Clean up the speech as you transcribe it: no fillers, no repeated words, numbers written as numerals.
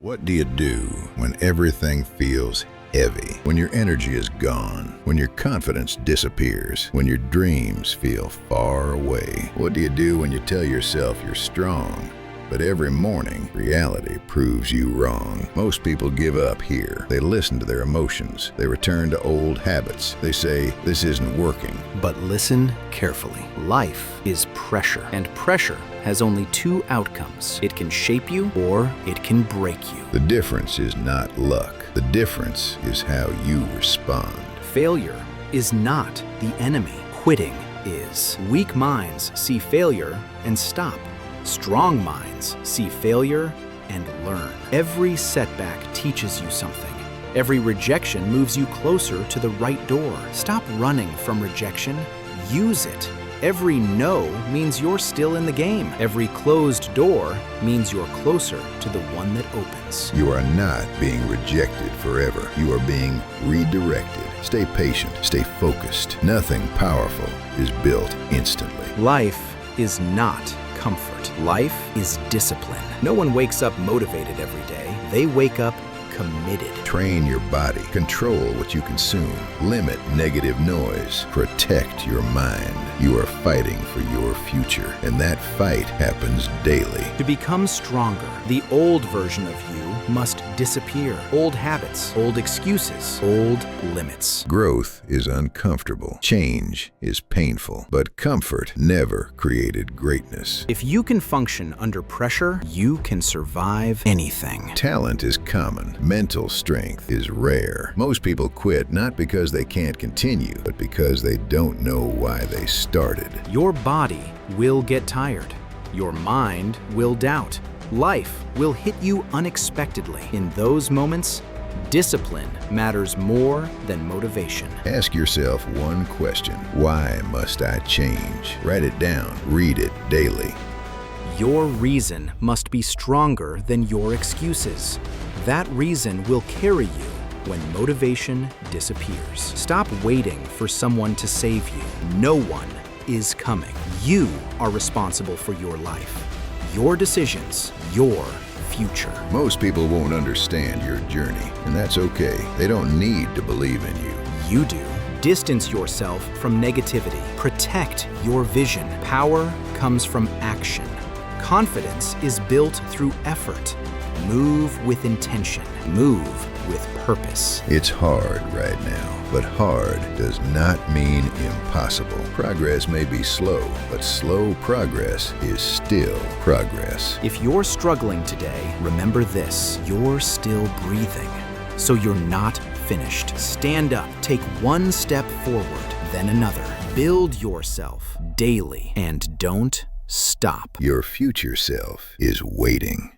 What do you do when everything feels heavy? When your energy is gone? When your confidence disappears? When your dreams feel far away? What do you do when you tell yourself you're strong, but every morning, reality proves you wrong? Most people give up here. They listen to their emotions. They return to old habits. They say, this isn't working. But listen carefully. Life is pressure, and pressure has only two outcomes. It can shape you or it can break you. The difference is not luck. The difference is how you respond. Failure is not the enemy. Quitting is. Weak minds see failure and stop. Strong minds see failure and learn. Every setback teaches you something. Every rejection moves you closer to the right door. Stop running from rejection. Use it. Every no means you're still in the game. Every closed door means you're closer to the one that opens. You are not being rejected forever. You are being redirected. Stay patient. Stay focused. Nothing powerful is built instantly. Life is not comfort. Life is discipline. No one wakes up motivated every day. They wake up committed. Train your body. Control what you consume. Limit negative noise. Protect your mind. You are fighting for your future, and that fight happens daily. To become stronger, the old version of you must disappear. Old habits, old excuses, old limits. Growth is uncomfortable. Change is painful. But comfort never created greatness. If you can function under pressure, you can survive anything. Talent is common. Mental strength is rare. Most people quit not because they can't continue, but because they don't know why they started. Your body will get tired. Your mind will doubt. Life will hit you unexpectedly. In those moments, discipline matters more than motivation. Ask yourself one question. Why must I change? Write it down. Read it daily. Your reason must be stronger than your excuses. That reason will carry you when motivation disappears. Stop waiting for someone to save you. No one is coming. You are responsible for your life, your decisions, your future. Most people won't understand your journey, and that's okay. They don't need to believe in you. You do. Distance yourself from negativity. Protect your vision. Power comes from action. Confidence is built through effort. Move with intention. Move with purpose. It's hard right now, but hard does not mean impossible. Progress may be slow, but slow progress is still progress. If you're struggling today, remember this: you're still breathing, so you're not finished. Stand up, take one step forward, then another. Build yourself daily and don't stop. Your future self is waiting.